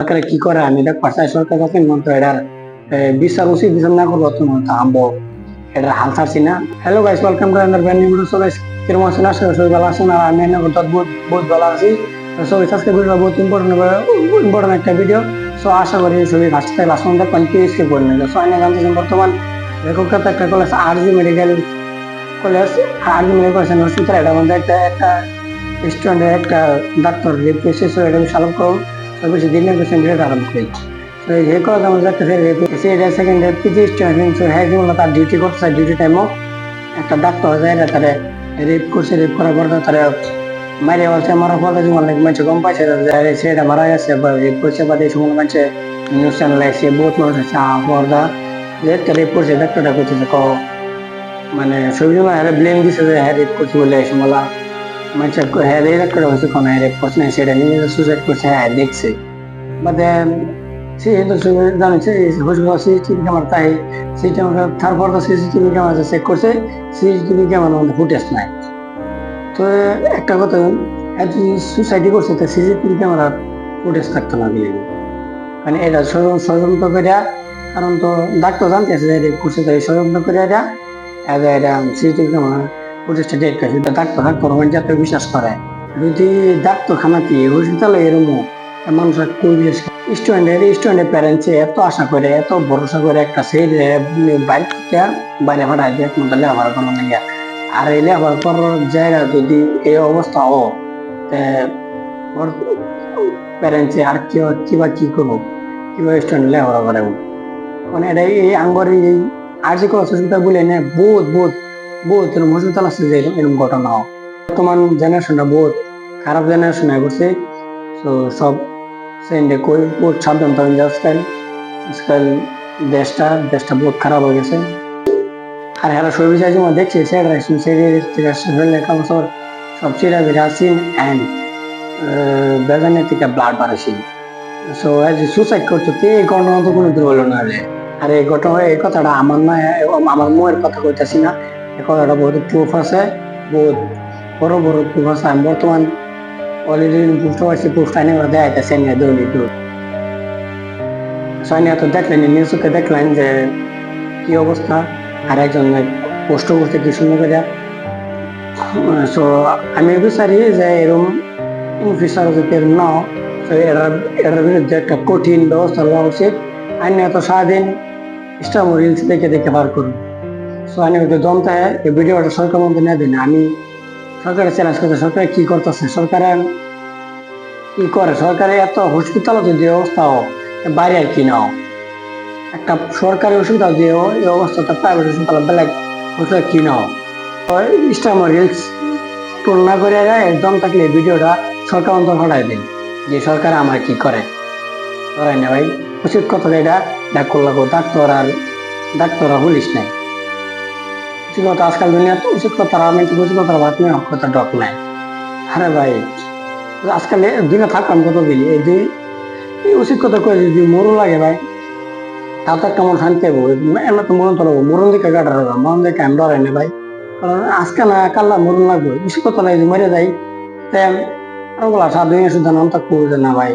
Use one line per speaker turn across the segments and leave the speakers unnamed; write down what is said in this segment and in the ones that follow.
সরকারে কি করে আমি দেখ পারছি সরকার কাছে মন তো এটার বিচার উচিত বিচার না করবো তুমি থামবো এটার হাল ছাড়ছি না। Hello guys, welcome to another brand new video. So guys, কিরকম আছেন? আশা করি সবাই ভালো আছেন আর আমি এনে করতে বহুত বহুত ভালো আছি। সো গাইস, আজকে ভিডিওটা বহুত ইম্পর্টেন্ট একটা ভিডিও। সো আশা করি সবাই ফার্স্ট থেকে লাস্ট পর্যন্ত কন্টিনিউ স্কিপ করবেন। সো আমি জানতেছেন বর্তমান লেখকটা একটা কলেজ আরজি মেডিকেল কলেজ, আরজি মেডিকেল কলেজ হসপিটাল, এটা মধ্যে একটা একটা স্টুডেন্টের একটা ডাক্তার রেপ কেসে। সো এটা সলভ করুন। সব বেশি দিনের পেছনে ভিডিওটা আরম্ভ করি। সো এই কলেজ আমাদের একটা এটা second year PG student. So হ্যাঁ যেগুলো তার ডিউটি করতে ডিউটি টাইমও একটা ডাক্তার যায় না তারা রেপ করছে, রেপ করার পর তারা মারে বলছে মারার পর অনেক মানুষ গম পাইছে সেটা মারা গেছে বা রেপ করছে বা এই সময় মানুষের নিউজ চ্যানেল এসে বহুত মানুষ আছে পর্দা যে রেপ করছে ডাক্তারটা করতেছে মানে সবই জন্য হ্যাঁ ব্লেম দিছে যে হ্যাঁ রেপ করছে বলে এই সময় মানুষের হ্যাঁ এই ডাক্তারটা হচ্ছে কোনো হ্যাঁ রেপ করছে না, সেটা নিজে সুসাইড করছে হ্যাঁ দেখছে বাট সে কিন্তু জানিছে হসপিটাল সিসিটিভি ক্যামেরা তাই তারপর তো সিসিটিভি ক্যামেরা চেক করছে, সিসিটিভি ক্যামেরার মধ্যে ফুটেজ নাই। তো একটা কথা, এত সুসাইডি করছে তা সিসিটিভি ক্যামেরার ফুটেজ থাকতো না দিলে, মানে এটা ষড়যন্ত্র করে। কারণ তো ডাক্তার জানতে আছে যে রেপ করছে, তো এই ষড়যন্ত্র করে এটা এটা সিসিটিভি ক্যামেরা ফুটেজটা ডেট করছে। ডাক্তার ডাক্তার যাতে বিশ্বাস করে যদি ডাক্তারখানা কি হসপিটালে এরকম মানুষের পরিবেশ স্টুডেন্টের প্যারেন্টসে এত আশা করে এত ভরসা করে একটা ছেলে বাইরে থেকে বাইরে পাঠায় দিয়ে একমাত্র লেখাপড়া করার লাগে। আর এই লেখাপড়া করার জায়গা যদি এই অবস্থা প্যারেন্টসে আর কিবা কি করবো, কিভাবে স্টুডেন্ট লেখাপড়া করে মানে এটা এই আঙ্গরে এই আর্জি হসপিটাল বলে না বহুত বহুত বহুত এরকম হসপিটাল আছে যে এরকম ঘটনা হয়। বর্তমান জেনারেশনটা বহুত খারাপ জেনারেশন হয়ে পড়ছে। তো সব সেন্ডে কই বহুত সাবধান থাকেন যে আজকাল দেশটা বহুত খারাপ হয়ে গেছে। আর হ্যাঁ সবই চাই যেমন দেখছি সব চিরা বেড়ে আসিন অ্যান্ড বেজানের থেকে ব্লাড বাড়াইছি। সো সুসাইড করছো তো এই ঘটনা তো কোনো দূর হলো না রে। আর এই ঘটনা এই কথাটা আমার না, আমার মুয়ের কথা কইতাছি না, এই কথাটা বহুত প্রুফ আছে, বহুত বড় বড় প্রুফ আছে। আমি বর্তমান অলরেডি বুঝতে পারছি প্রুফটা নিয়ে ওরা দেখাইতেছে নিয়ে দৈনিক সৈনিয়া তো দেখলেন নিউজকে দেখলেন যে কি অবস্থা। আর একজন পোস্ট করতে কি সুন্দর করে। সো আমি বিচারি যে এরকম ইন ফিউচার যদি এরকম না হয়, তো এটার বিরুদ্ধে একটা কঠিন ব্যবস্থা নেওয়া উচিত। আইন এত সারাদিন ইনস্টাগ্রাম রিলস দেখে দেখে বার করুন। সো আমি ওই দমটা এই ভিডিওটা সরকার মধ্যে না দিন। আমি সরকারের চ্যালেঞ্জ করতে, সরকার কি করতেছে, সরকারের কি করে, সরকারের এত হসপিটাল যদি অবস্থা হোক বাইরে আর কি নাও একটা সরকারি ওষুধ দিয়েও এই অবস্থাটা প্রাইভেট হসপিটাল বেলায় ওষুধ কিনাও ইনস্টাগ্রাম রিলস তুলনা করে একদম থাকলে ভিডিওটা সরকার অন্তর হটাই দিন যে সরকার আমার কি করে ধরাই না ভাই। উচিত কথা এটা দেখ করলো ডাক্তাররা বলিস নাই উচিত কথা। আজকাল দুনিয়া তো উচিত কথা রাজনৈতিক উচিত কথা ভাত নিয়ে হক কথা ডক নাই। আরে ভাই আজকাল দুনিয়া থাকলাম কতদিন এই উচিত কথা কয়ে যদি মরু লাগে ভাই তাও তো কেমন শান্তি পাবো। এমন তো মরণ তো লাগবো, মরণ দিকে কাটার মরণ দিকে আমি ডরাই না ভাই। কারণ আজকে না কাল্লা মরণ লাগবে, বেশি কথা লাগে মরে যাই তাই আরো বলা সাত দিনের শুদ্ধ নাম থাকবো যে না ভাই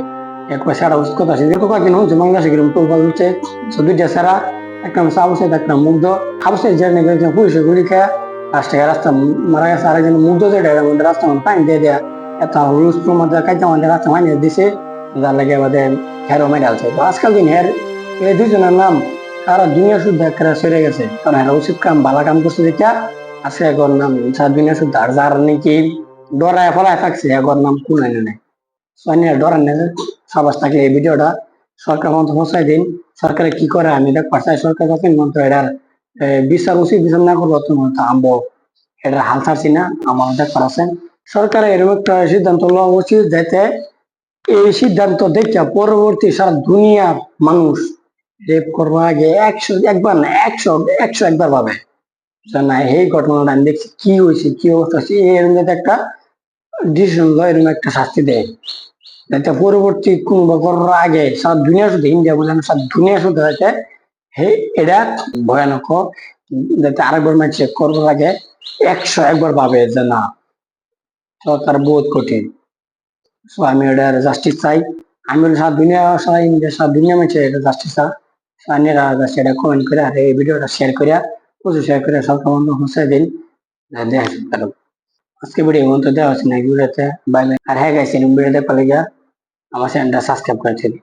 এক পয়সা একটা উচিত কথা আছে যেহেতু কয়েকদিন হচ্ছে বাংলাদেশে কিরকম প্রভাব হচ্ছে। দুইটা সেরা একটা সাবসে একটা মুগ্ধ সাবসে যে নেবে পুলিশের গুলি খেয়ে রাস্তা মারা গেছে। আরেকজন মুগ্ধ যেটা মধ্যে রাস্তা মানে পানি দিয়ে দেয়া এত রুলস মধ্যে কাইতে আমাদের রাস্তা মানিয়ে দিছে, যার লাগে আমাদের হেরো মেরে আছে। তো আজকাল দিন এই দুজনের নাম সারা দুনিয়া শুদ্ধ একটা সেরে গেছে, কারণ এরা উচিত কাম ভালো কাম করছে যেটা আছে এগর নাম সারা দুনিয়া শুদ্ধ। আর যার নাকি ডরায় ফলায় থাকছে এগর নাম কোন নেই সোনিয়া ডরান নেই। সবাস থাকলে এই ভিডিওটা সরকার মন্ত্র পৌঁছাই দিন। সরকারে কি করে আমি দেখ পারছি সরকার কাছে মন্ত্র এটার বিচার উচিত বিচার না করবো তোমার আম্ব এটার হাল ছাড়ছি না। আমার দেখ পারছেন সরকারের এরকম একটা সিদ্ধান্ত লওয়া উচিত যাতে এই সিদ্ধান্ত দেখে পরবর্তী সারা দুনিয়ার মানুষ রেপ করবো আগে একবার না একশো একবার ভাবে না এই ঘটনাটা আমি দেখছি কি হয়েছে কি অবস্থা হচ্ছে এরকম যাতে একটা ডিসিশন লয়, এরকম একটা শাস্তি দেয় যাতে পরবর্তী কোন করার আগে সারা দুনিয়া শুধু ইন্ডিয়া বললাম সারা দুনিয়া শুধু যাতে হে এটা ভয়ানক যাতে আরেকবার ম্যাচ চেক করবার আগে একশো একবার ভাবে যে না সরকার বহুত কঠিন। সো আমি এটার জাস্টিস চাই। আমি বলি সারা দুনিয়া সবাই ইন্ডিয়া সারা দুনিয়া মেছে এটা জাস্টিস আনেরা জাস্ট এটা কমেন্ট করে আর এই ভিডিওটা শেয়ার করে প্রচুর শেয়ার করে সব বন্ধু পৌঁছে দিন দেখা কারণ আজকে ভিডিও বন্ধু দেওয়া হচ্ছে না ভিডিওতে বাইরে আর হ্যাঁ গাইছি ভিডিওতে পালে গিয়া আমার চ্যানেলটা সাবস্ক্রাইব করে দিন।